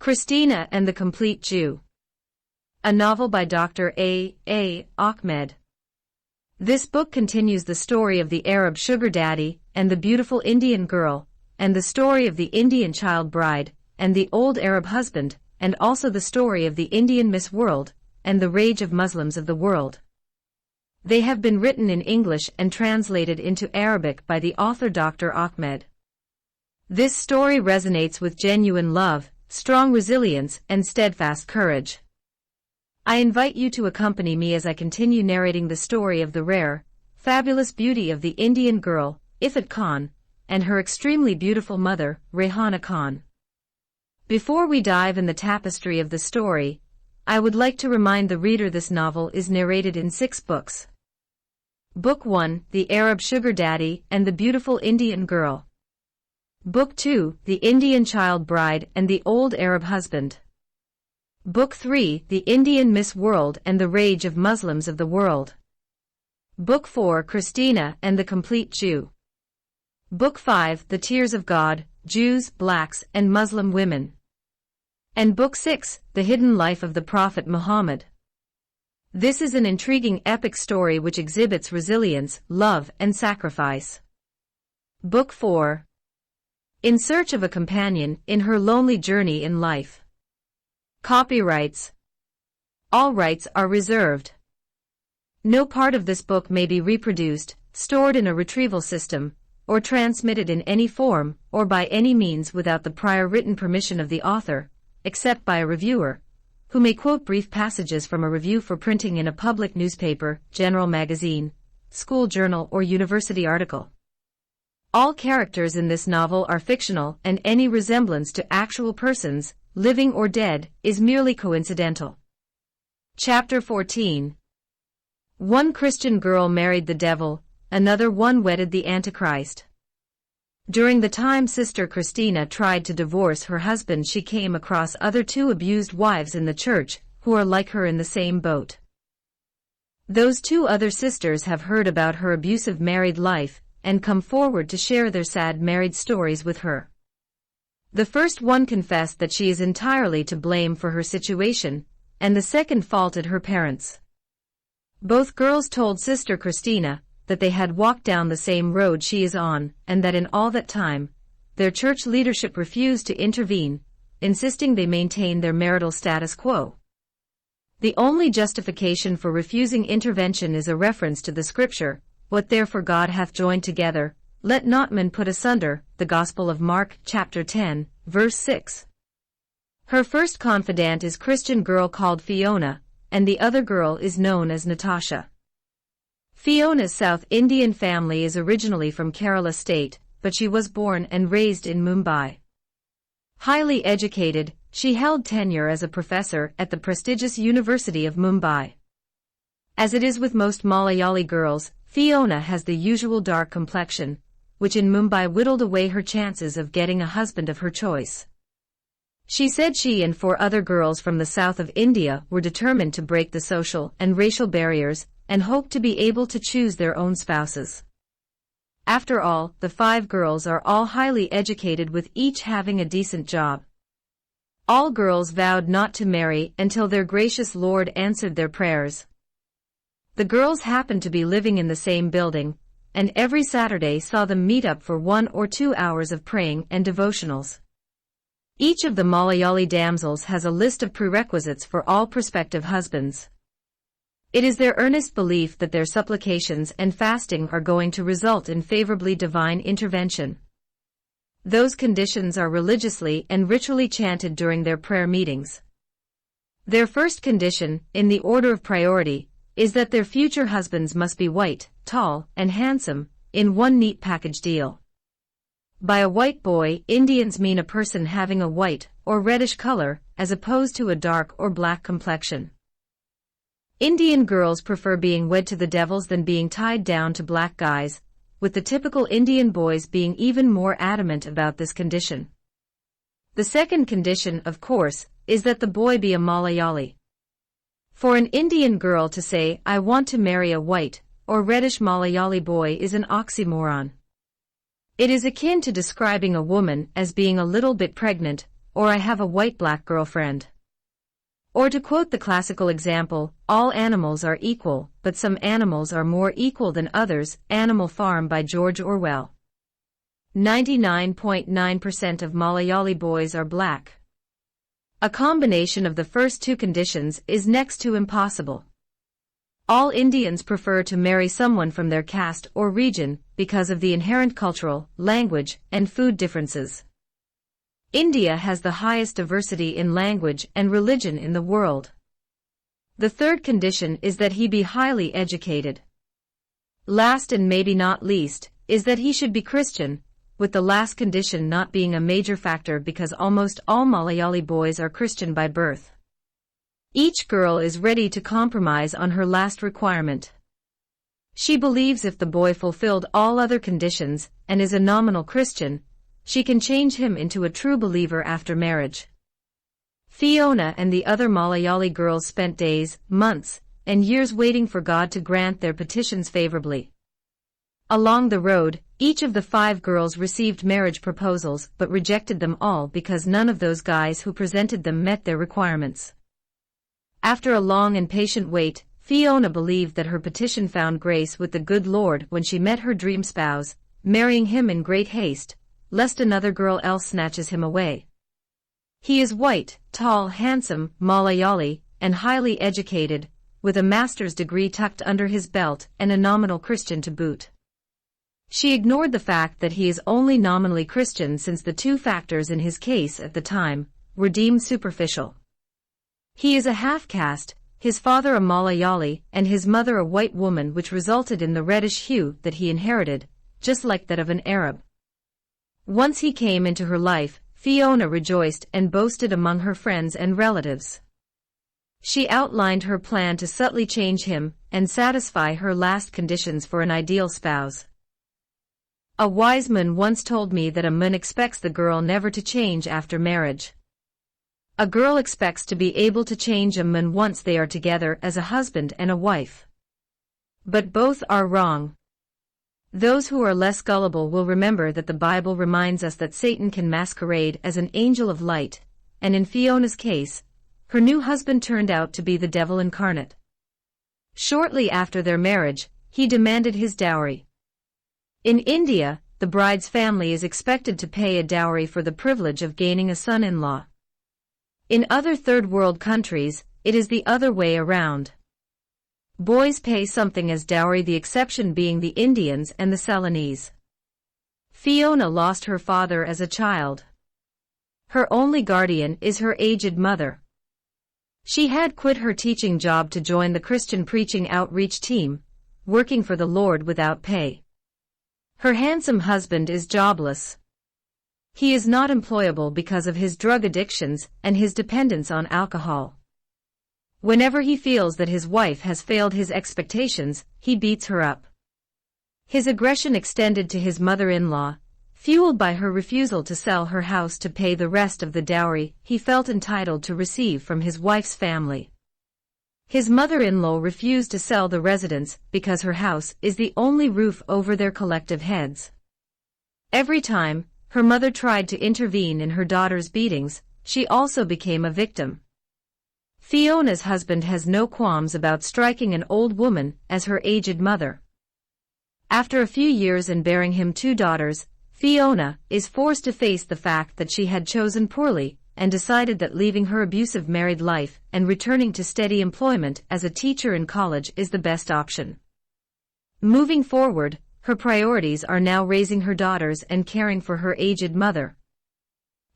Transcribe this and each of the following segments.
Christina and the Complete Jew. A novel by Dr. A. Ahmed. This book continues the story of the Arab sugar daddy and the beautiful Indian girl, and the story of the Indian child bride and the old Arab husband, and also the story of the Indian Miss World and the rage of Muslims of the world. They have been written in English and translated into Arabic by the author Dr. Ahmed. This story resonates with genuine love, strong resilience, and steadfast courage. I invite you to accompany me as I continue narrating the story of the rare, fabulous beauty of the Indian girl, Ifat Khan, and her extremely beautiful mother, Rehana Khan. Before we dive in the tapestry of the story, I would like to remind the reader this novel is narrated in 6 books. Book 1, The Arab Sugar Daddy and the Beautiful Indian Girl. Book 2, The Indian Child Bride and the Old Arab Husband. Book 3, The Indian Miss World and the Rage of Muslims of the World. Book 4, Christina and the Complete Jew. Book 5, The Tears of God, Jews, Blacks, and Muslim Women. And Book 6, The Hidden Life of the Prophet Muhammad. This is an intriguing epic story which exhibits resilience, love, and sacrifice. Book 4. In Search of a Companion in Her Lonely Journey in Life. Copyrights. All rights are reserved. No part of this book may be reproduced, stored in a retrieval system, or transmitted in any form or by any means without the prior written permission of the author, except by a reviewer, who may quote brief passages from a review for printing in a public newspaper, general magazine, school journal, or university article. All characters in this novel are fictional, and any resemblance to actual persons, living or dead, is merely coincidental. Chapter 14. One Christian girl married the devil, another one wedded the Antichrist. During the time Sister Christina tried to divorce her husband, she came across other 2 abused wives in the church, who are like her in the same boat. Those 2 other sisters have heard about her abusive married life, and come forward to share their sad married stories with her. The first one confessed that she is entirely to blame for her situation, and the second faulted her parents. Both girls told Sister Christina that they had walked down the same road she is on, and that in all that time, their church leadership refused to intervene, insisting they maintain their marital status quo. The only justification for refusing intervention is a reference to the scripture, "What therefore God hath joined together, let not men put asunder," the Gospel of Mark, chapter 10, verse 6. Her first confidant is a Christian girl called Fiona, and the other girl is known as Natasha. Fiona's South Indian family is originally from Kerala state, but she was born and raised in Mumbai. Highly educated, she held tenure as a professor at the prestigious University of Mumbai. As it is with most Malayali girls, Fiona has the usual dark complexion, which in Mumbai whittled away her chances of getting a husband of her choice. She said she and 4 other girls from the south of India were determined to break the social and racial barriers, and hoped to be able to choose their own spouses. After all, the 5 girls are all highly educated, with each having a decent job. All girls vowed not to marry until their gracious Lord answered their prayers. The girls happened to be living in the same building, and every Saturday saw them meet up for 1 or 2 hours of praying and devotionals. Each of the Malayali damsels has a list of prerequisites for all prospective husbands. It is their earnest belief that their supplications and fasting are going to result in favorably divine intervention. Those conditions are religiously and ritually chanted during their prayer meetings. Their first condition, in the order of priority, is that their future husbands must be white, tall, and handsome, in one neat package deal. By a white boy, Indians mean a person having a white or reddish color, as opposed to a dark or black complexion. Indian girls prefer being wed to the devils than being tied down to black guys, with the typical Indian boys being even more adamant about this condition. The second condition, of course, is that the boy be a Malayali. For an Indian girl to say, "I want to marry a white or reddish Malayali boy," is an oxymoron. It is akin to describing a woman as being a little bit pregnant, or I have a white-black girlfriend. Or to quote the classical example, all animals are equal, but some animals are more equal than others, Animal Farm by George Orwell. 99.9% of Malayali boys are black. A combination of the first two conditions is next to impossible. All Indians prefer to marry someone from their caste or region because of the inherent cultural, language, and food differences. India has the highest diversity in language and religion in the world. The third condition is that he be highly educated. Last and maybe not least, is that he should be Christian, with the last condition not being a major factor because almost all Malayali boys are Christian by birth. Each girl is ready to compromise on her last requirement. She believes if the boy fulfilled all other conditions and is a nominal Christian, she can change him into a true believer after marriage. Fiona and the other Malayali girls spent days, months, and years waiting for God to grant their petitions favorably. Along the road, each of the 5 girls received marriage proposals but rejected them all because none of those guys who presented them met their requirements. After a long and patient wait, Fiona believed that her petition found grace with the good Lord when she met her dream spouse, marrying him in great haste, lest another girl else snatches him away. He is white, tall, handsome, Malayali, and highly educated, with a master's degree tucked under his belt and a nominal Christian to boot. She ignored the fact that he is only nominally Christian since the 2 factors in his case at the time were deemed superficial. He is a half-caste, his father a Malayali and his mother a white woman, which resulted in the reddish hue that he inherited, just like that of an Arab. Once he came into her life, Fiona rejoiced and boasted among her friends and relatives. She outlined her plan to subtly change him and satisfy her last conditions for an ideal spouse. A wise man once told me that a man expects the girl never to change after marriage. A girl expects to be able to change a man once they are together as a husband and a wife. But both are wrong. Those who are less gullible will remember that the Bible reminds us that Satan can masquerade as an angel of light, and in Fiona's case, her new husband turned out to be the devil incarnate. Shortly after their marriage, he demanded his dowry. In India, the bride's family is expected to pay a dowry for the privilege of gaining a son-in-law. In other third-world countries, it is the other way around. Boys pay something as dowry, the exception being the Indians and the Ceylonese. Fiona lost her father as a child. Her only guardian is her aged mother. She had quit her teaching job to join the Christian preaching outreach team, working for the Lord without pay. Her handsome husband is jobless. He is not employable because of his drug addictions and his dependence on alcohol. Whenever he feels that his wife has failed his expectations, he beats her up. His aggression extended to his mother-in-law, fueled by her refusal to sell her house to pay the rest of the dowry he felt entitled to receive from his wife's family. His mother-in-law refused to sell the residence because her house is the only roof over their collective heads. Every time her mother tried to intervene in her daughter's beatings, she also became a victim. Fiona's husband has no qualms about striking an old woman as her aged mother. After a few years and bearing him 2 daughters, Fiona is forced to face the fact that she had chosen poorly and decided that leaving her abusive married life and returning to steady employment as a teacher in college is the best option. Moving forward, her priorities are now raising her daughters and caring for her aged mother.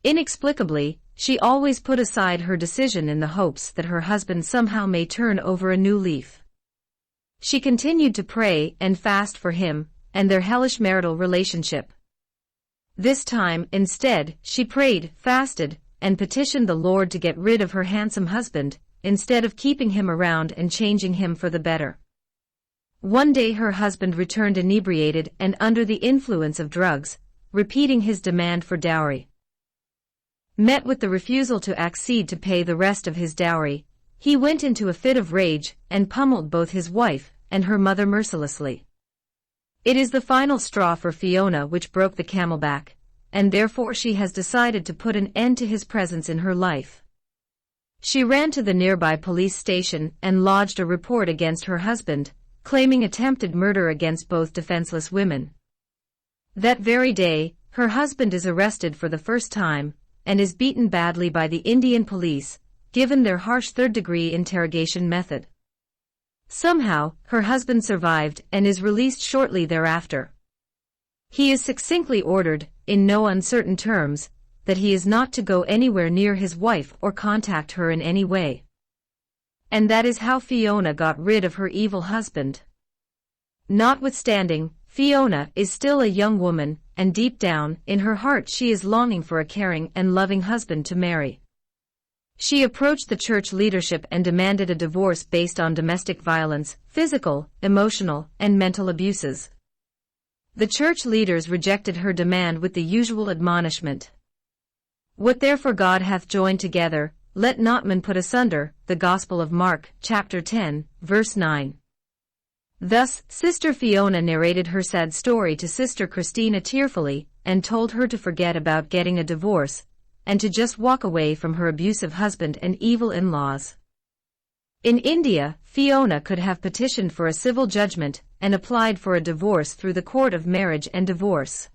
Inexplicably, she always put aside her decision in the hopes that her husband somehow may turn over a new leaf. She continued to pray and fast for him and their hellish marital relationship. This time, instead, she prayed, fasted, and petitioned the Lord to get rid of her handsome husband, instead of keeping him around and changing him for the better. One day her husband returned inebriated and under the influence of drugs, repeating his demand for dowry. Met with the refusal to accede to pay the rest of his dowry, he went into a fit of rage and pummeled both his wife and her mother mercilessly. It is the final straw for Fiona which broke the camel back, and therefore she has decided to put an end to his presence in her life. She ran to the nearby police station and lodged a report against her husband, claiming attempted murder against both defenseless women. That very day, her husband is arrested for the first time, and is beaten badly by the Indian police, given their harsh third-degree interrogation method. Somehow, her husband survived and is released shortly thereafter. He is succinctly ordered, in no uncertain terms, that he is not to go anywhere near his wife or contact her in any way. And that is how Fiona got rid of her evil husband. Notwithstanding, Fiona is still a young woman, and deep down, in her heart she is longing for a caring and loving husband to marry. She approached the church leadership and demanded a divorce based on domestic violence, physical, emotional, and mental abuses. The church leaders rejected her demand with the usual admonishment. What therefore God hath joined together, let not man put asunder, the Gospel of Mark, chapter 10, verse 9. Thus, Sister Fiona narrated her sad story to Sister Christina tearfully, and told her to forget about getting a divorce, and to just walk away from her abusive husband and evil in-laws. In India, Fiona could have petitioned for a civil judgment and applied for a divorce through the Court of Marriage and Divorce.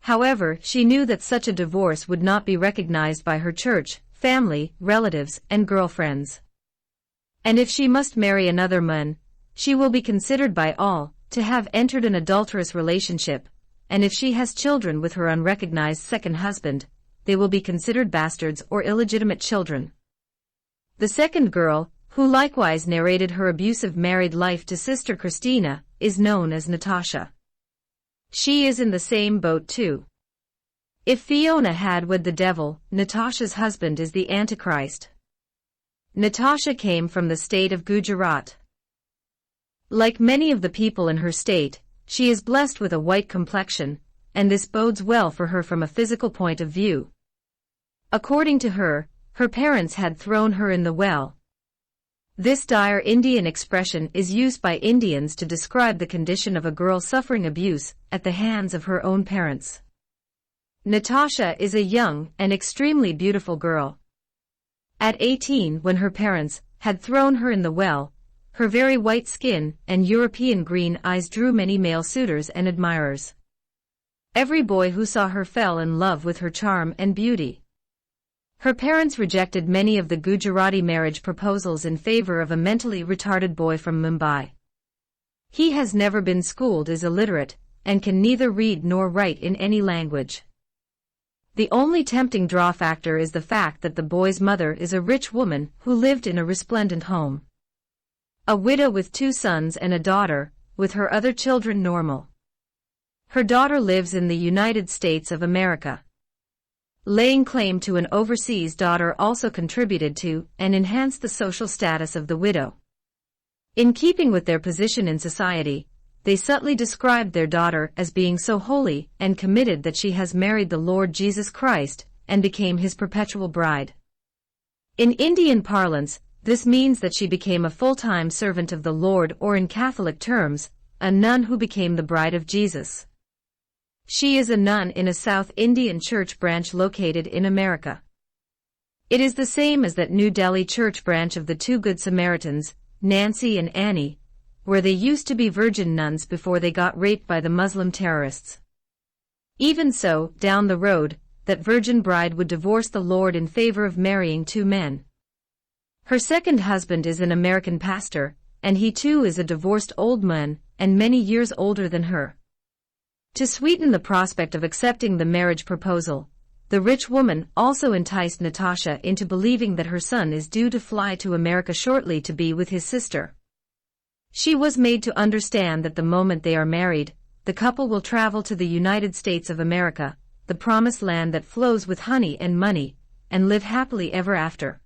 However, she knew that such a divorce would not be recognized by her church, family, relatives, and girlfriends. And if she must marry another man, she will be considered by all to have entered an adulterous relationship, and if she has children with her unrecognized second husband, they will be considered bastards or illegitimate children. The second girl, who likewise narrated her abusive married life to Sister Christina, is known as Natasha. She is in the same boat too. If Fiona had wed the devil, Natasha's husband is the Antichrist. Natasha came from the state of Gujarat. Like many of the people in her state, she is blessed with a white complexion, and this bodes well for her from a physical point of view. According to her, her parents had thrown her in the well. This dire Indian expression is used by Indians to describe the condition of a girl suffering abuse at the hands of her own parents. Natasha is a young and extremely beautiful girl. At 18, when her parents had thrown her in the well, her very white skin and European green eyes drew many male suitors and admirers. Every boy who saw her fell in love with her charm and beauty. Her parents rejected many of the Gujarati marriage proposals in favor of a mentally retarded boy from Mumbai. He has never been schooled, is illiterate, and can neither read nor write in any language. The only tempting draw factor is the fact that the boy's mother is a rich woman who lived in a resplendent home. A widow with 2 sons and a daughter, with her other children normal. Her daughter lives in the United States of America. Laying claim to an overseas daughter also contributed to and enhanced the social status of the widow. In keeping with their position in society, they subtly described their daughter as being so holy and committed that she has married the Lord Jesus Christ and became his perpetual bride. In Indian parlance, this means that she became a full-time servant of the Lord, or in Catholic terms, a nun who became the bride of Jesus. She is a nun in a South Indian church branch located in America. It is the same as that New Delhi church branch of the 2 Good Samaritans, Nancy and Annie, where they used to be virgin nuns before they got raped by the Muslim terrorists. Even so, down the road, that virgin bride would divorce the Lord in favor of marrying 2 men. Her second husband is an American pastor, and he too is a divorced old man, and many years older than her. To sweeten the prospect of accepting the marriage proposal, the rich woman also enticed Natasha into believing that her son is due to fly to America shortly to be with his sister. She was made to understand that the moment they are married, the couple will travel to the United States of America, the promised land that flows with honey and money, and live happily ever after.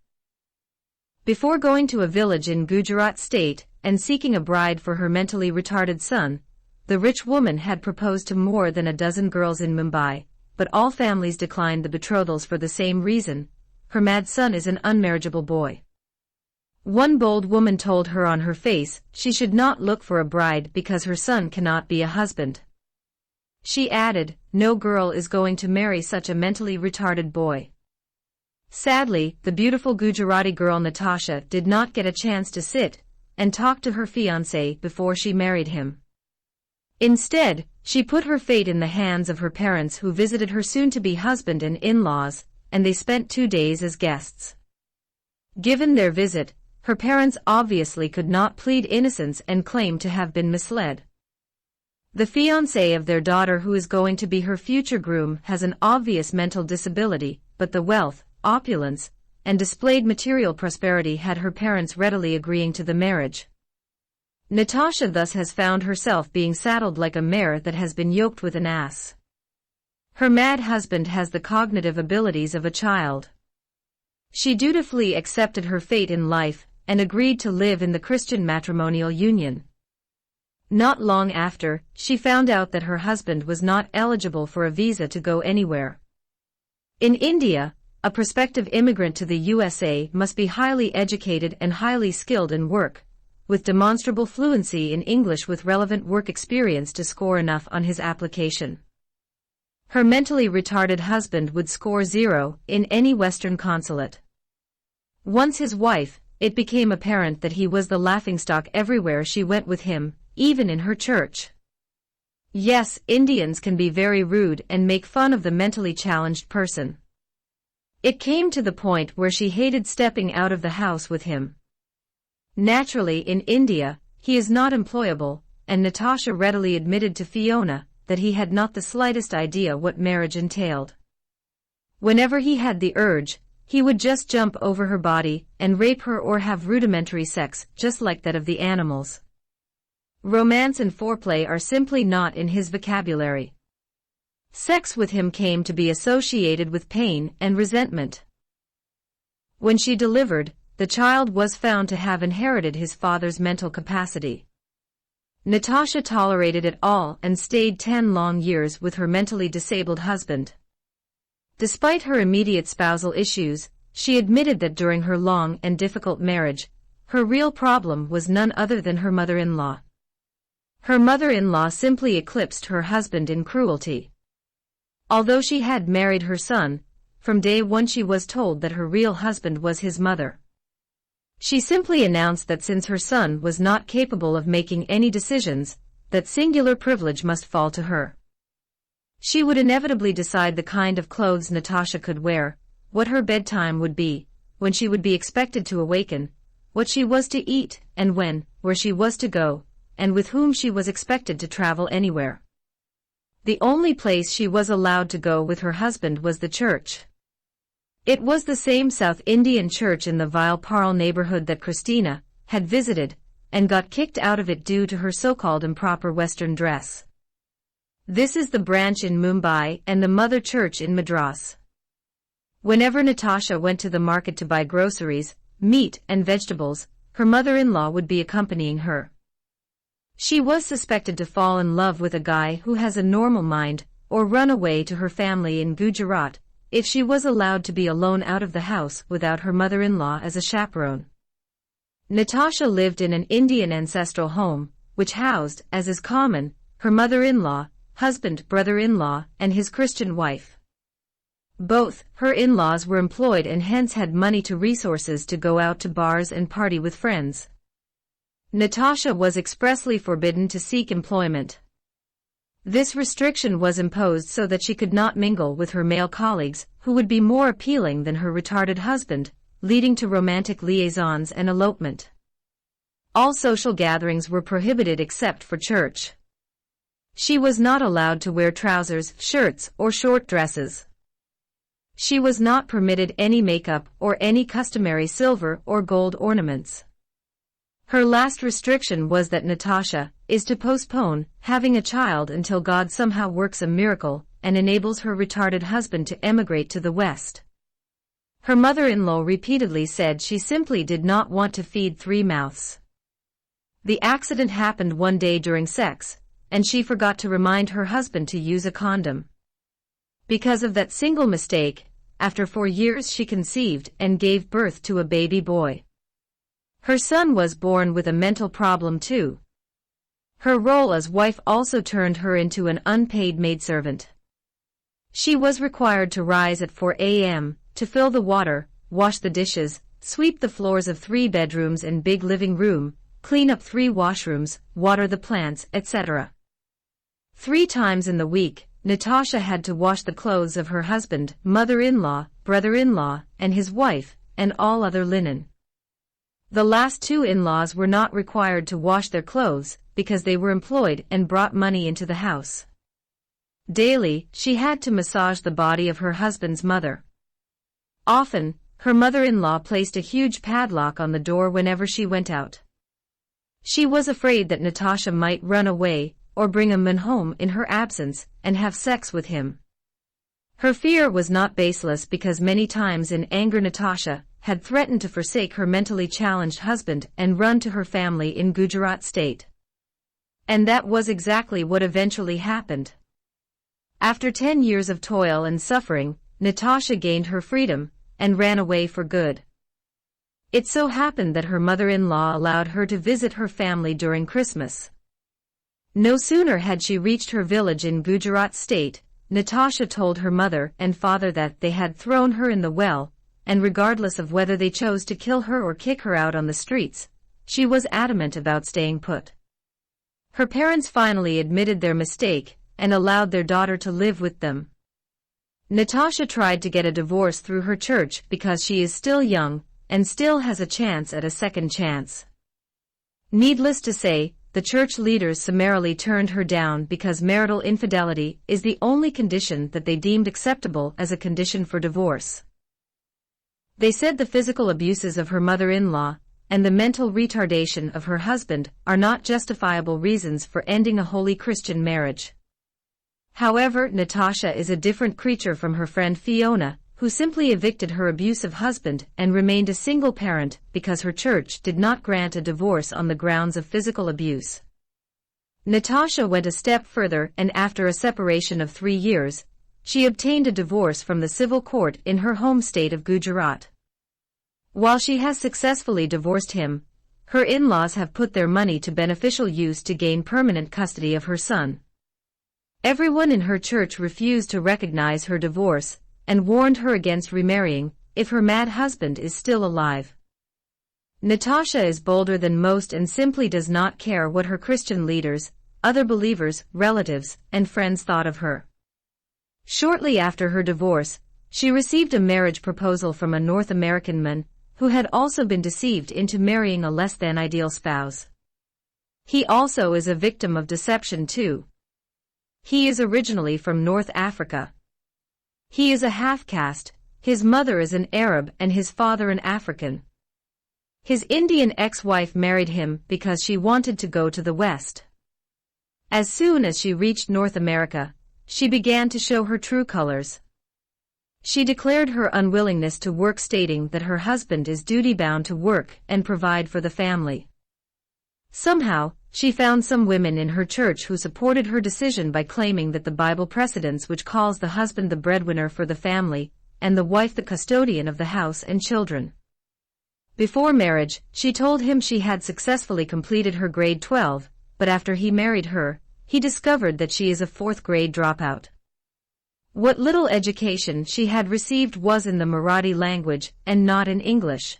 Before going to a village in Gujarat state and seeking a bride for her mentally retarded son, the rich woman had proposed to more than a dozen girls in Mumbai, but all families declined the betrothals for the same reason: her mad son is an unmarriageable boy. One bold woman told her on her face she should not look for a bride because her son cannot be a husband. She added, no girl is going to marry such a mentally retarded boy. Sadly, the beautiful Gujarati girl Natasha did not get a chance to sit and talk to her fiancé before she married him. Instead, she put her fate in the hands of her parents, who visited her soon-to-be husband and in-laws, and they spent 2 days as guests. Given their visit, her parents obviously could not plead innocence and claim to have been misled. The fiancé of their daughter, who is going to be her future groom, has an obvious mental disability, but the wealth, opulence, and displayed material prosperity had her parents readily agreeing to the marriage. Natasha thus has found herself being saddled like a mare that has been yoked with an ass. Her mad husband has the cognitive abilities of a child. She dutifully accepted her fate in life and agreed to live in the Christian matrimonial union. Not long after, she found out that her husband was not eligible for a visa to go anywhere. In India, a prospective immigrant to the USA must be highly educated and highly skilled in work, with demonstrable fluency in English with relevant work experience to score enough on his application. Her mentally retarded husband would score 0 in any Western consulate. Once his wife, it became apparent that he was the laughingstock everywhere she went with him, even in her church. Yes, Indians can be very rude and make fun of the mentally challenged person. It came to the point where she hated stepping out of the house with him. Naturally, in India, he is not employable, and Natasha readily admitted to Fiona that he had not the slightest idea what marriage entailed. Whenever he had the urge, he would just jump over her body and rape her or have rudimentary sex just like that of the animals. Romance and foreplay are simply not in his vocabulary. Sex with him came to be associated with pain and resentment. When she delivered, the child was found to have inherited his father's mental capacity. Natasha tolerated it all and stayed 10 long years with her mentally disabled husband. Despite her immediate spousal issues, she admitted that during her long and difficult marriage, her real problem was none other than her mother-in-law. Her mother-in-law simply eclipsed her husband in cruelty. Although she had married her son, from day one she was told that her real husband was his mother. She simply announced that since her son was not capable of making any decisions, that singular privilege must fall to her. She would inevitably decide the kind of clothes Natasha could wear, what her bedtime would be, when she would be expected to awaken, what she was to eat, and when, where she was to go, and with whom she was expected to travel anywhere. The only place she was allowed to go with her husband was the church. It was the same South Indian church in the Vile Parle neighborhood that Christina had visited, and got kicked out of it due to her so-called improper Western dress. This is the branch in Mumbai and the mother church in Madras. Whenever Natasha went to the market to buy groceries, meat and vegetables, her mother-in-law would be accompanying her. She was suspected to fall in love with a guy who has a normal mind, or run away to her family in Gujarat, if she was allowed to be alone out of the house without her mother-in-law as a chaperone. Natasha lived in an Indian ancestral home, which housed, as is common, her mother-in-law, husband, brother-in-law, and his Christian wife. Both her in-laws were employed and hence had money to resources to go out to bars and party with friends. Natasha was expressly forbidden to seek employment. This restriction was imposed so that she could not mingle with her male colleagues, who would be more appealing than her retarded husband, leading to romantic liaisons and elopement. All social gatherings were prohibited except for church. She was not allowed to wear trousers, shirts, or short dresses. She was not permitted any makeup or any customary silver or gold ornaments. Her last restriction was that Natasha is to postpone having a child until God somehow works a miracle and enables her retarded husband to emigrate to the West. Her mother-in-law repeatedly said she simply did not want to feed 3 mouths. The accident happened one day during sex, and she forgot to remind her husband to use a condom. Because of that single mistake, after 4 years she conceived and gave birth to a baby boy. Her son was born with a mental problem too. Her role as wife also turned her into an unpaid maidservant. She was required to rise at 4 a.m., to fill the water, wash the dishes, sweep the floors of 3 bedrooms and big living room, clean up 3 washrooms, water the plants, etc. 3 times in the week, Natasha had to wash the clothes of her husband, mother-in-law, brother-in-law, and his wife, and all other linen. The last 2 in-laws were not required to wash their clothes, because they were employed and brought money into the house. Daily, she had to massage the body of her husband's mother. Often, her mother-in-law placed a huge padlock on the door whenever she went out. She was afraid that Natasha might run away, or bring a man home in her absence, and have sex with him. Her fear was not baseless because many times in anger Natasha had threatened to forsake her mentally challenged husband and run to her family in Gujarat state. And that was exactly what eventually happened. After 10 years of toil and suffering, Natasha gained her freedom, and ran away for good. It so happened that her mother-in-law allowed her to visit her family during Christmas. No sooner had she reached her village in Gujarat state, Natasha told her mother and father that they had thrown her in the well, and regardless of whether they chose to kill her or kick her out on the streets, she was adamant about staying put. Her parents finally admitted their mistake, and allowed their daughter to live with them. Natasha tried to get a divorce through her church because she is still young, and still has a chance at a second chance. Needless to say, the church leaders summarily turned her down because marital infidelity is the only condition that they deemed acceptable as a condition for divorce. They said the physical abuses of her mother-in-law and the mental retardation of her husband are not justifiable reasons for ending a holy Christian marriage. However, Natasha is a different creature from her friend Fiona, who simply evicted her abusive husband and remained a single parent because her church did not grant a divorce on the grounds of physical abuse. Natasha went a step further and after a separation of 3 years, she obtained a divorce from the civil court in her home state of Gujarat. While she has successfully divorced him, her in-laws have put their money to beneficial use to gain permanent custody of her son. Everyone in her church refused to recognize her divorce, and warned her against remarrying if her mad husband is still alive. Natasha is bolder than most and simply does not care what her Christian leaders, other believers, relatives, and friends thought of her. Shortly after her divorce, she received a marriage proposal from a North American man who had also been deceived into marrying a less than ideal spouse. He also is a victim of deception too. He is originally from North Africa. He is a half-caste, his mother is an Arab and his father an African. His Indian ex-wife married him because she wanted to go to the West. As soon as she reached North America, she began to show her true colors. She declared her unwillingness to work, stating that her husband is duty-bound to work and provide for the family. Somehow, she found some women in her church who supported her decision by claiming that the Bible precedents which calls the husband the breadwinner for the family, and the wife the custodian of the house and children. Before marriage, she told him she had successfully completed her grade 12, but after he married her, he discovered that she is a 4th grade dropout. What little education she had received was in the Marathi language and not in English.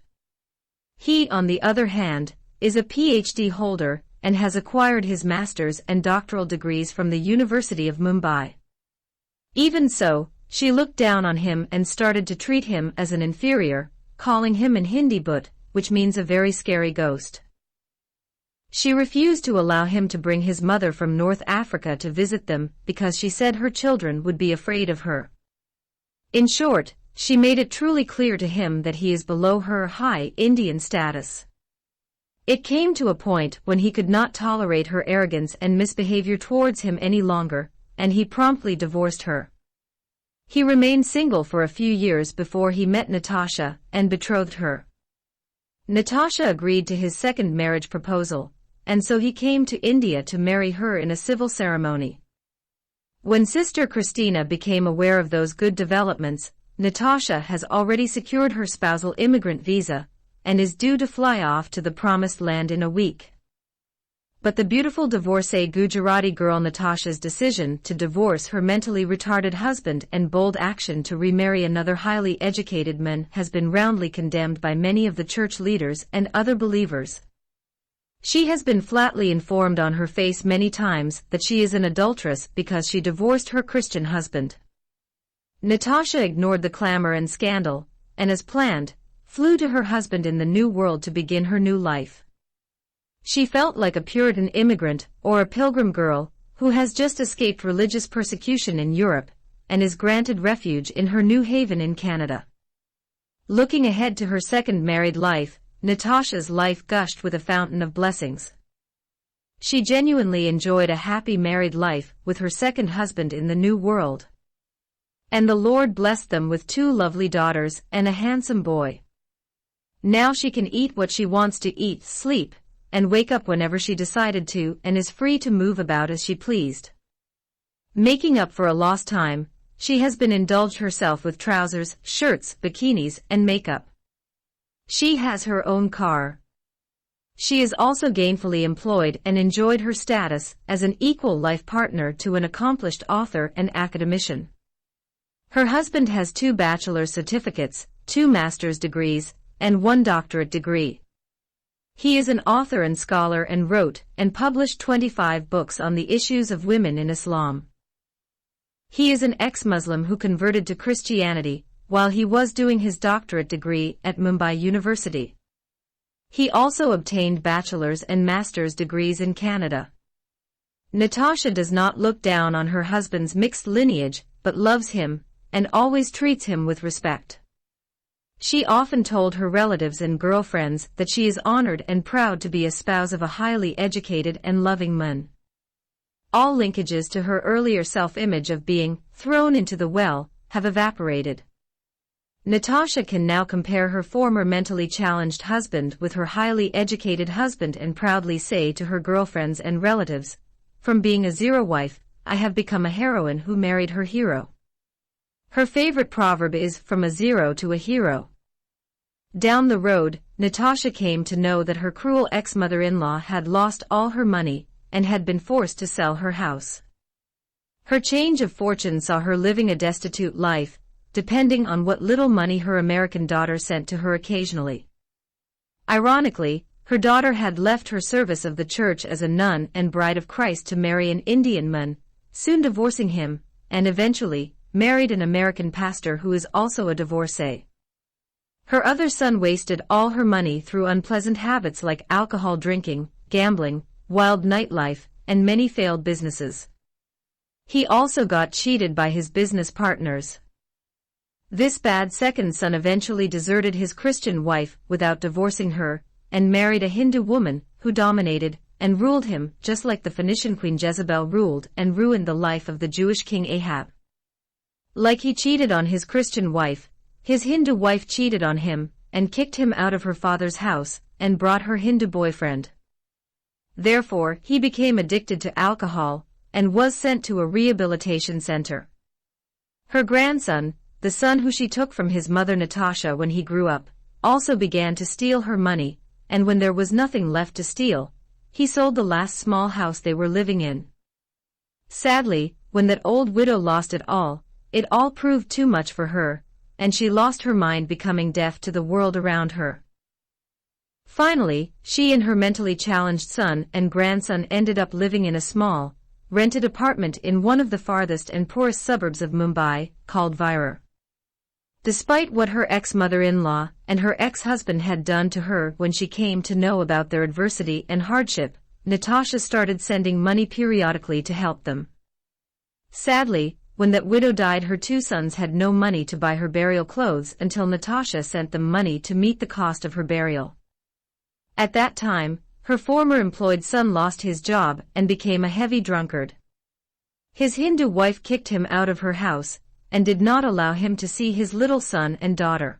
He, on the other hand, is a PhD holder and has acquired his master's and doctoral degrees from the University of Mumbai. Even so, she looked down on him and started to treat him as an inferior, calling him in Hindi bhut, which means a very scary ghost. She refused to allow him to bring his mother from North Africa to visit them because she said her children would be afraid of her. In short, she made it truly clear to him that he is below her high Indian status. It came to a point when he could not tolerate her arrogance and misbehavior towards him any longer, and he promptly divorced her. He remained single for a few years before he met Natasha and betrothed her. Natasha agreed to his second marriage proposal, and so he came to India to marry her in a civil ceremony. When Sister Christina became aware of those good developments, Natasha has already secured her spousal immigrant visa, and is due to fly off to the promised land in a week. But the beautiful divorcee Gujarati girl Natasha's decision to divorce her mentally retarded husband and bold action to remarry another highly educated man has been roundly condemned by many of the church leaders and other believers. She has been flatly informed on her face many times that she is an adulteress because she divorced her Christian husband. Natasha ignored the clamor and scandal, and as planned, flew to her husband in the New World to begin her new life. She felt like a Puritan immigrant or a pilgrim girl who has just escaped religious persecution in Europe and is granted refuge in her new haven in Canada. Looking ahead to her second married life, Natasha's life gushed with a fountain of blessings. She genuinely enjoyed a happy married life with her second husband in the New World. And the Lord blessed them with 2 lovely daughters and a handsome boy. Now she can eat what she wants to eat, sleep, and wake up whenever she decided to, and is free to move about as she pleased. Making up for a lost time, she has been indulged herself with trousers, shirts, bikinis, and makeup. She has her own car. She is also gainfully employed and enjoyed her status as an equal life partner to an accomplished author and academician. Her husband has 2 bachelor's certificates, 2 master's degrees, and 1 doctorate degree. He is an author and scholar and wrote and published 25 books on the issues of women in Islam. He is an ex-Muslim who converted to Christianity while he was doing his doctorate degree at Mumbai University. He also obtained bachelor's and master's degrees in Canada. Natasha does not look down on her husband's mixed lineage, but loves him and always treats him with respect. She often told her relatives and girlfriends that she is honored and proud to be a spouse of a highly educated and loving man. All linkages to her earlier self-image of being thrown into the well have evaporated. Natasha can now compare her former mentally challenged husband with her highly educated husband and proudly say to her girlfriends and relatives, "From being a zero wife, I have become a heroine who married her hero." Her favorite proverb is, "From a zero to a hero." Down the road, Natasha came to know that her cruel ex-mother-in-law had lost all her money and had been forced to sell her house. Her change of fortune saw her living a destitute life, depending on what little money her American daughter sent to her occasionally. Ironically, her daughter had left her service of the church as a nun and bride of Christ to marry an Indian man, soon divorcing him, and eventually married an American pastor who is also a divorcee. Her other son wasted all her money through unpleasant habits like alcohol drinking, gambling, wild nightlife, and many failed businesses. He also got cheated by his business partners. This bad second son eventually deserted his Christian wife without divorcing her, and married a Hindu woman who dominated and ruled him just like the Phoenician queen Jezebel ruled and ruined the life of the Jewish king Ahab. Like he cheated on his Christian wife, his Hindu wife cheated on him and kicked him out of her father's house and brought her Hindu boyfriend. Therefore, he became addicted to alcohol and was sent to a rehabilitation center. Her grandson, the son who she took from his mother Natasha when he grew up, also began to steal her money, and when there was nothing left to steal, he sold the last small house they were living in. Sadly, when that old widow lost it all proved too much for her, and she lost her mind, becoming deaf to the world around her. Finally, she and her mentally challenged son and grandson ended up living in a small, rented apartment in one of the farthest and poorest suburbs of Mumbai, called Virar. Despite what her ex-mother-in-law and her ex-husband had done to her when she came to know about their adversity and hardship, Natasha started sending money periodically to help them. Sadly, when that widow died, her 2 sons had no money to buy her burial clothes until Natasha sent them money to meet the cost of her burial. At that time, her former employed son lost his job and became a heavy drunkard. His Hindu wife kicked him out of her house and did not allow him to see his little son and daughter.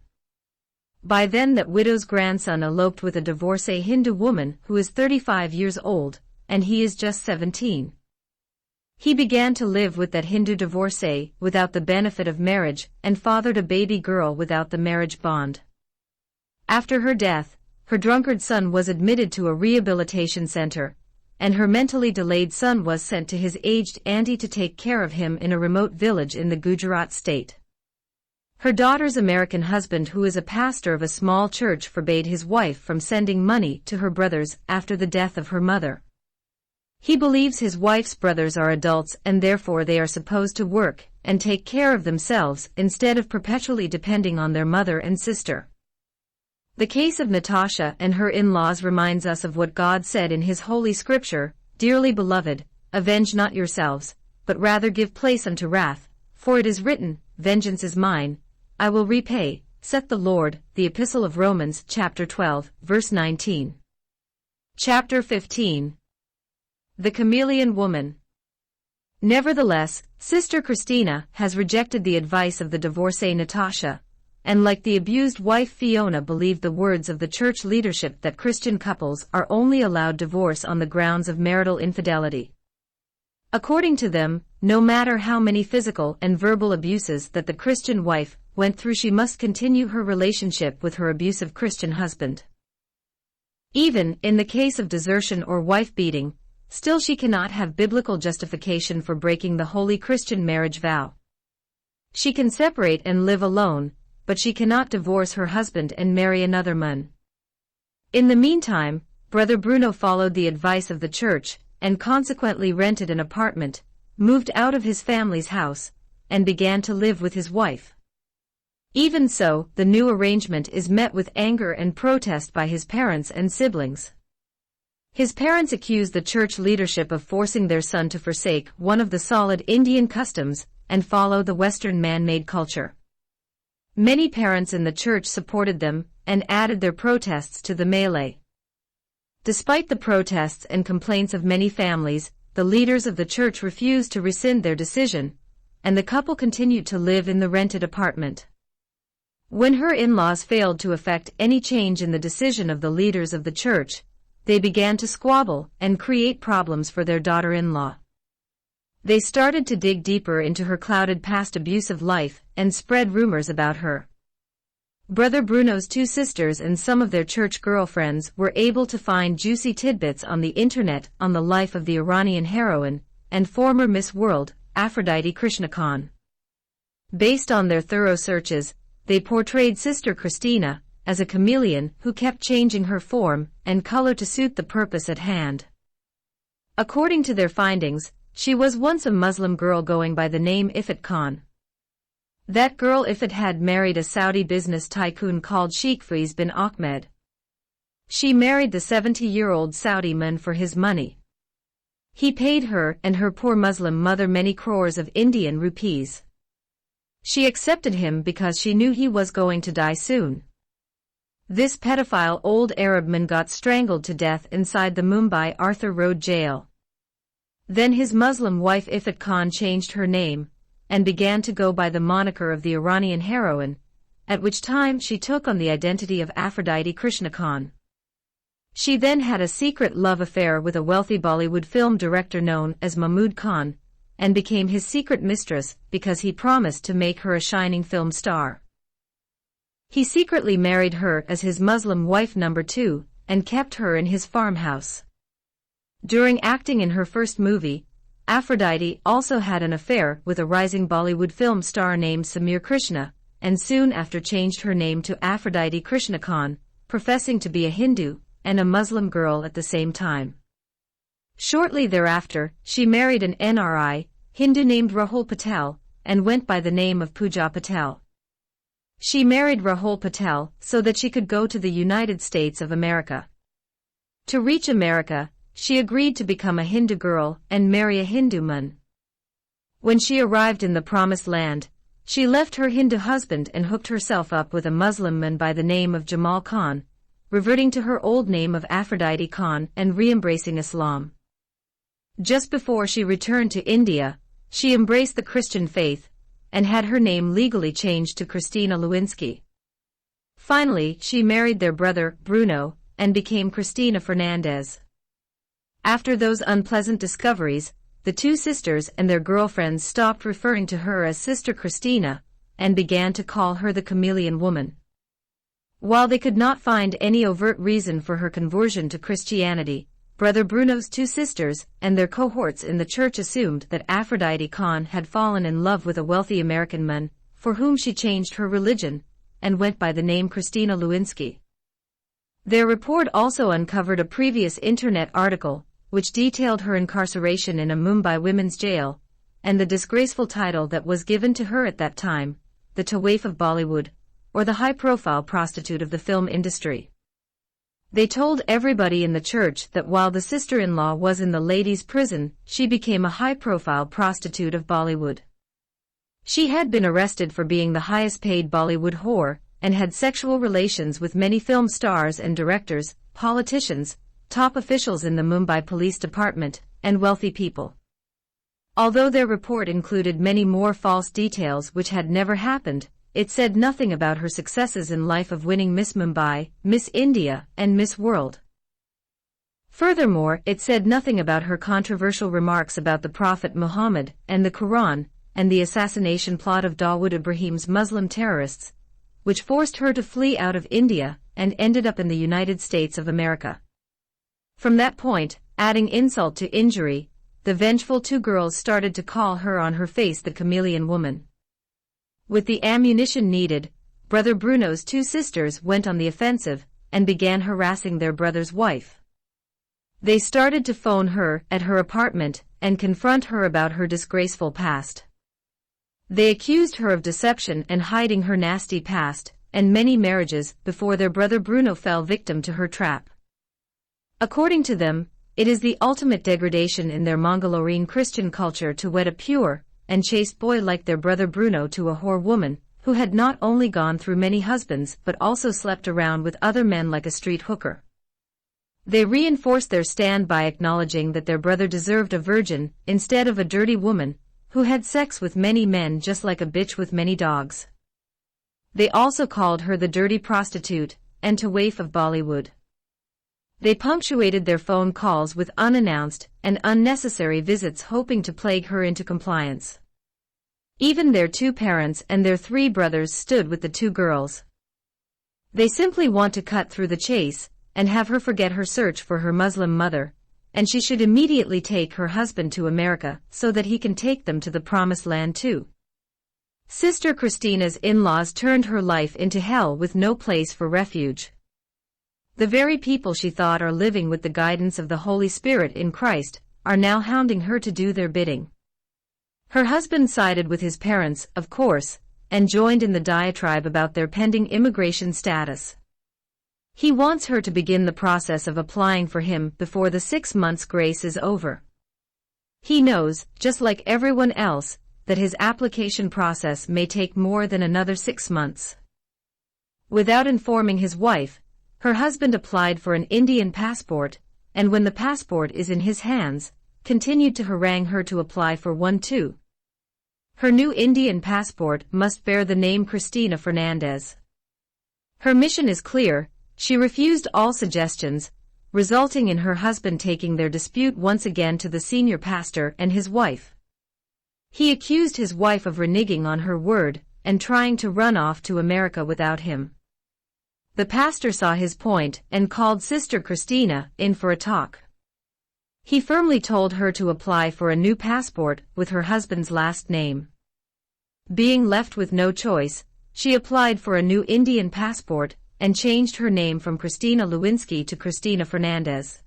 By then that widow's grandson eloped with a divorcee Hindu woman who is 35 years old, and he is just 17. He began to live with that Hindu divorcee without the benefit of marriage and fathered a baby girl without the marriage bond. After her death, her drunkard son was admitted to a rehabilitation center, and her mentally delayed son was sent to his aged auntie to take care of him in a remote village in the Gujarat state. Her daughter's American husband, who is a pastor of a small church, forbade his wife from sending money to her brothers after the death of her mother. He believes his wife's brothers are adults and therefore they are supposed to work and take care of themselves instead of perpetually depending on their mother and sister. The case of Natasha and her in-laws reminds us of what God said in His holy scripture, "Dearly beloved, avenge not yourselves, but rather give place unto wrath, for it is written, Vengeance is mine, I will repay, saith the Lord." The Epistle of Romans, chapter 12, verse 19. Chapter 15. The Chameleon Woman. Nevertheless, Sister Christina has rejected the advice of the divorcee Natasha, and like the abused wife Fiona believed the words of the church leadership that Christian couples are only allowed divorce on the grounds of marital infidelity. According to them, no matter how many physical and verbal abuses that the Christian wife went through, she must continue her relationship with her abusive Christian husband. Even in the case of desertion or wife beating, still she cannot have biblical justification for breaking the holy Christian marriage vow. She can separate and live alone, but she cannot divorce her husband and marry another man. In the meantime, Brother Bruno followed the advice of the church and consequently rented an apartment, moved out of his family's house, and began to live with his wife. Even so, the new arrangement is met with anger and protest by his parents and siblings. His parents accuse the church leadership of forcing their son to forsake one of the solid Indian customs and follow the Western man-made culture. Many parents in the church supported them and added their protests to the melee. Despite the protests and complaints of many families, the leaders of the church refused to rescind their decision, and the couple continued to live in the rented apartment. When her in-laws failed to effect any change in the decision of the leaders of the church, they began to squabble and create problems for their daughter-in-law. They started to dig deeper into her clouded past abusive life and spread rumors about her. Brother Bruno's two sisters and some of their church girlfriends were able to find juicy tidbits on the internet on the life of the Iranian heroine and former Miss World, Aphrodite Krishnakan. Based on their thorough searches, they portrayed Sister Christina as a chameleon who kept changing her form and color to suit the purpose at hand. According to their findings, she was once a Muslim girl going by the name Ifat Khan. That girl Ifat had married a Saudi business tycoon called Sheikh Faiz bin Ahmed. She married the 70-year-old Saudi man for his money. He paid her and her poor Muslim mother many crores of Indian rupees. She accepted him because she knew he was going to die soon. This pedophile old Arab man got strangled to death inside the Mumbai Arthur Road jail. Then his Muslim wife Ifat Khan changed her name and began to go by the moniker of the Iranian heroine, at which time she took on the identity of Aphrodite Krishnakan. She then had a secret love affair with a wealthy Bollywood film director known as Mahmood Khan, and became his secret mistress because he promised to make her a shining film star. He secretly married her as his Muslim wife number 2, and kept her in his farmhouse. During acting in her first movie, Aphrodite also had an affair with a rising Bollywood film star named Samir Krishna, and soon after changed her name to Aphrodite Krishna Khan, professing to be a Hindu and a Muslim girl at the same time. Shortly thereafter, she married an NRI Hindu named Rahul Patel, and went by the name of Pooja Patel. She married Rahul Patel so that she could go to the United States of America. To reach America, she agreed to become a Hindu girl and marry a Hindu man. When she arrived in the Promised Land, she left her Hindu husband and hooked herself up with a Muslim man by the name of Jamal Khan, reverting to her old name of Aphrodite Khan and re-embracing Islam. Just before she returned to India, she embraced the Christian faith and had her name legally changed to Christina Lewinsky. Finally, she married their brother, Bruno, and became Christina Fernandez. After those unpleasant discoveries, the two sisters and their girlfriends stopped referring to her as Sister Christina and began to call her the Chameleon Woman. While they could not find any overt reason for her conversion to Christianity, Brother Bruno's two sisters, and their cohorts in the church assumed that Aphrodite Khan had fallen in love with a wealthy American man, for whom she changed her religion, and went by the name Christina Lewinsky. Their report also uncovered a previous internet article, which detailed her incarceration in a Mumbai women's jail, and the disgraceful title that was given to her at that time, the Tawaif of Bollywood, or the high-profile prostitute of the film industry. They told everybody in the church that while the sister-in-law was in the ladies' prison, she became a high-profile prostitute of Bollywood. She had been arrested for being the highest-paid Bollywood whore, and had sexual relations with many film stars and directors, politicians, top officials in the Mumbai Police Department, and wealthy people. Although their report included many more false details which had never happened, it said nothing about her successes in life of winning Miss Mumbai, Miss India, and Miss World. Furthermore, it said nothing about her controversial remarks about the Prophet Muhammad and the Quran, and the assassination plot of Dawood Ibrahim's Muslim terrorists, which forced her to flee out of India and ended up in the United States of America. From that point, adding insult to injury, the vengeful two girls started to call her on her face the chameleon woman. With the ammunition needed, Brother Bruno's two sisters went on the offensive and began harassing their brother's wife. They started to phone her at her apartment and confront her about her disgraceful past. They accused her of deception and hiding her nasty past and many marriages before their brother Bruno fell victim to her trap. According to them, it is the ultimate degradation in their Mongolian Christian culture to wed a pure and chaste boy like their brother Bruno to a whore woman, who had not only gone through many husbands but also slept around with other men like a street hooker. They reinforced their stand by acknowledging that their brother deserved a virgin instead of a dirty woman, who had sex with many men just like a bitch with many dogs. They also called her the dirty prostitute and Tawaif of Bollywood. They punctuated their phone calls with unannounced and unnecessary visits hoping to plague her into compliance. Even their two parents and their three brothers stood with the two girls. They simply want to cut through the chase and have her forget her search for her Muslim mother, and she should immediately take her husband to America so that he can take them to the promised land too. Sister Christina's in-laws turned her life into hell with no place for refuge. The very people she thought are living with the guidance of the Holy Spirit in Christ are now hounding her to do their bidding. Her husband sided with his parents, of course, and joined in the diatribe about their pending immigration status. He wants her to begin the process of applying for him before the 6 months' grace is over. He knows, just like everyone else, that his application process may take more than another 6 months. Without informing his wife, her husband applied for an Indian passport, and when the passport is in his hands, continued to harangue her to apply for one too. Her new Indian passport must bear the name Christina Fernandez. Her mission is clear. She refused all suggestions, resulting in her husband taking their dispute once again to the senior pastor and his wife. He accused his wife of reneging on her word and trying to run off to America without him. The pastor saw his point and called Sister Christina in for a talk. He firmly told her to apply for a new passport with her husband's last name. Being left with no choice, she applied for a new Indian passport and changed her name from Christina Lewinsky to Christina Fernandez.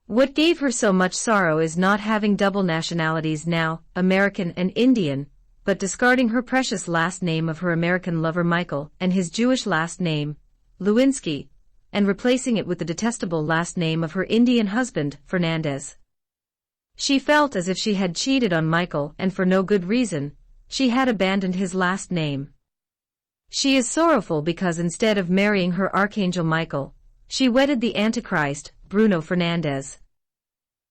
What gave her so much sorrow is not having double nationalities now, American and Indian, but discarding her precious last name of her American lover Michael and his Jewish last name, Lewinsky, and replacing it with the detestable last name of her Indian husband, Fernandez. She felt as if she had cheated on Michael and for no good reason. She had abandoned his last name. She is sorrowful because instead of marrying her Archangel Michael, she wedded the Antichrist, Bruno Fernandez.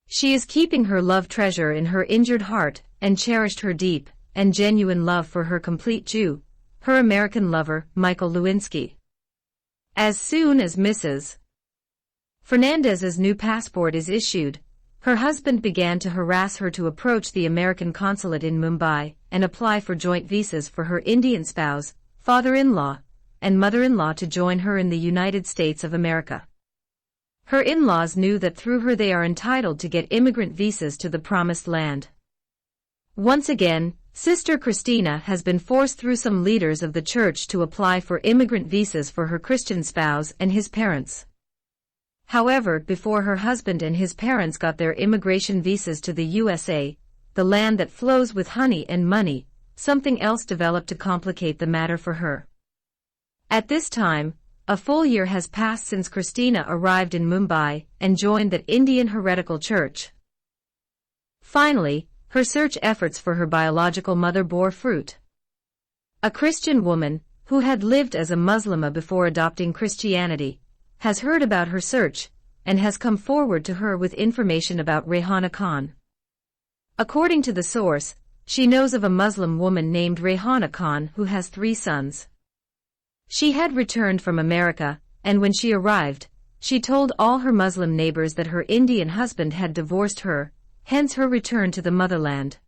She is keeping her love treasure in her injured heart and cherished her deep and genuine love for her complete Jew, her American lover, Michael Lewinsky. As soon as Mrs. Fernandez's new passport is issued, her husband began to harass her to approach the American consulate in Mumbai and apply for joint visas for her Indian spouse, father-in-law, and mother-in-law to join her in the United States of America. Her in-laws knew that through her they are entitled to get immigrant visas to the Promised Land. Once again, Sister Christina has been forced through some leaders of the church to apply for immigrant visas for her Christian spouse and his parents. However, before her husband and his parents got their immigration visas to the USA, the land that flows with honey and money, something else developed to complicate the matter for her. At this time, a full year has passed since Christina arrived in Mumbai and joined that Indian heretical church. Finally, her search efforts for her biological mother bore fruit. A Christian woman, who had lived as a Muslima before adopting Christianity, has heard about her search, and has come forward to her with information about Rehana Khan. According to the source, she knows of a Muslim woman named Rehana Khan who has 3 sons. She had returned from America, and when she arrived, she told all her Muslim neighbors that her Indian husband had divorced her, hence her return to the motherland.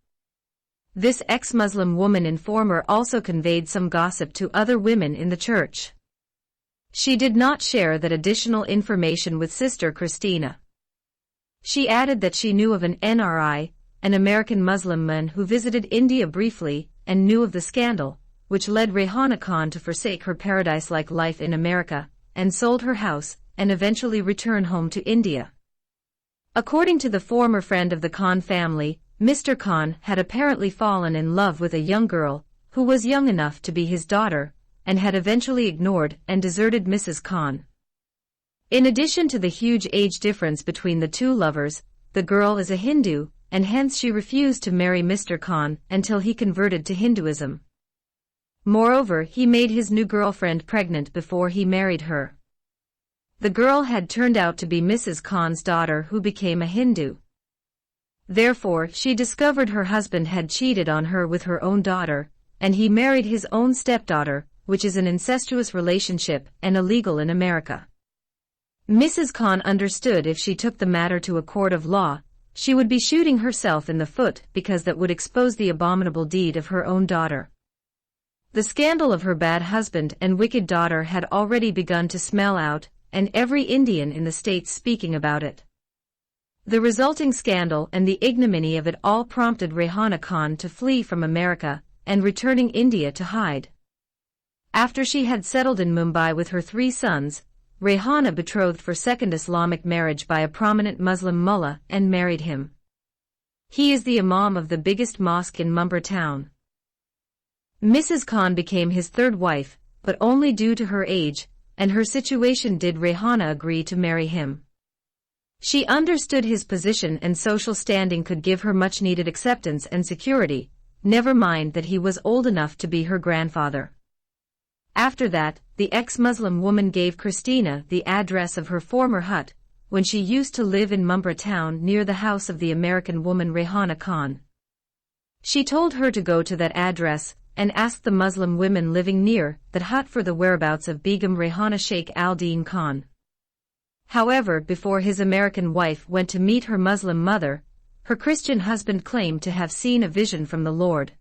This ex-Muslim woman informer also conveyed some gossip to other women in the church. She did not share that additional information with Sister Christina. She added that she knew of an NRI, an American Muslim man who visited India briefly, and knew of the scandal, which led Rehana Khan to forsake her paradise-like life in America, and sold her house, and eventually return home to India. According to the former friend of the Khan family, Mr. Khan had apparently fallen in love with a young girl, who was young enough to be his daughter, and had eventually ignored and deserted Mrs. Khan. In addition to the huge age difference between the two lovers, the girl is a Hindu, and hence she refused to marry Mr. Khan until he converted to Hinduism. Moreover, he made his new girlfriend pregnant before he married her. The girl had turned out to be Mrs. Khan's daughter who became a Hindu. Therefore, she discovered her husband had cheated on her with her own daughter, and he married his own stepdaughter, which is an incestuous relationship and illegal in America. Mrs. Khan understood if she took the matter to a court of law, she would be shooting herself in the foot because that would expose the abominable deed of her own daughter. The scandal of her bad husband and wicked daughter had already begun to smell out, and every Indian in the States speaking about it. The resulting scandal and the ignominy of it all prompted Rehana Khan to flee from America, and returning India to hide. After she had settled in Mumbai with her 3 sons, Rehana betrothed for second Islamic marriage by a prominent Muslim mullah and married him. He is the imam of the biggest mosque in Mumbai town. Mrs. Khan became his 3rd wife, but only due to her age, and her situation did Rehana agree to marry him. She understood his position and social standing could give her much-needed acceptance and security, never mind that he was old enough to be her grandfather. After that, the ex-Muslim woman gave Christina the address of her former hut, when she used to live in Mumbai town near the house of the American woman Rehana Khan. She told her to go to that address, and asked the Muslim women living near that hut for the whereabouts of Begum Rehana Sheikh al-Din Khan. However, before his American wife went to meet her Muslim mother, her Christian husband claimed to have seen a vision from the Lord.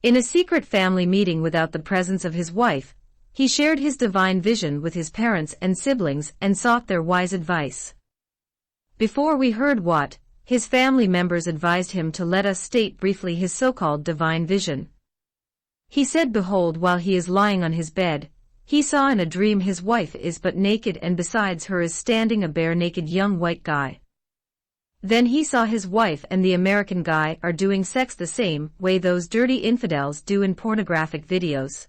In a secret family meeting without the presence of his wife, he shared his divine vision with his parents and siblings and sought their wise advice. Before we heard what his family members advised him to, let us state briefly his so-called divine vision. He said, behold, while he is lying on his bed, he saw in a dream his wife is but naked and besides her is standing a bare-naked young white guy. Then he saw his wife and the American guy are doing sex the same way those dirty infidels do in pornographic videos.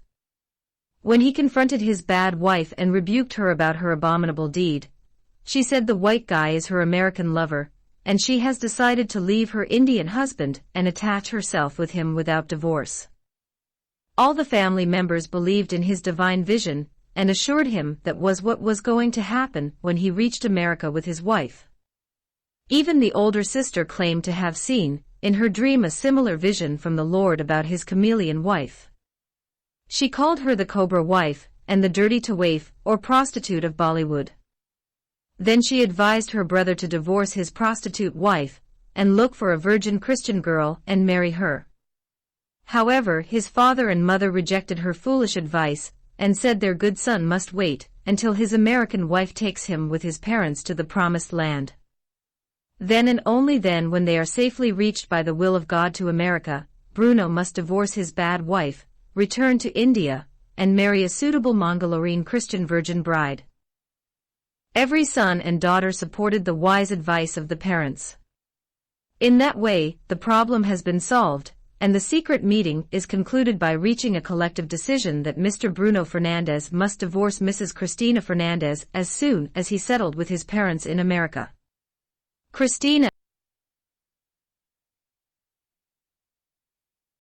When he confronted his bad wife and rebuked her about her abominable deed, she said the white guy is her American lover, and she has decided to leave her Indian husband and attach herself with him without divorce. All the family members believed in his divine vision, and assured him that was what was going to happen when he reached America with his wife. Even the older sister claimed to have seen, in her dream, a similar vision from the Lord about his chameleon wife. She called her the Cobra wife, and the dirty waif, or prostitute of Bollywood. Then she advised her brother to divorce his prostitute wife, and look for a virgin Christian girl and marry her. However, his father and mother rejected her foolish advice, and said their good son must wait, until his American wife takes him with his parents to the promised land. Then and only then, when they are safely reached by the will of God to America, Bruno must divorce his bad wife, return to India, and marry a suitable Mongolian Christian virgin bride. Every son and daughter supported the wise advice of the parents. In that way, the problem has been solved, and the secret meeting is concluded by reaching a collective decision that Mr. Bruno Fernandez must divorce Mrs. Christina Fernandez as soon as he settled with his parents in America. Christina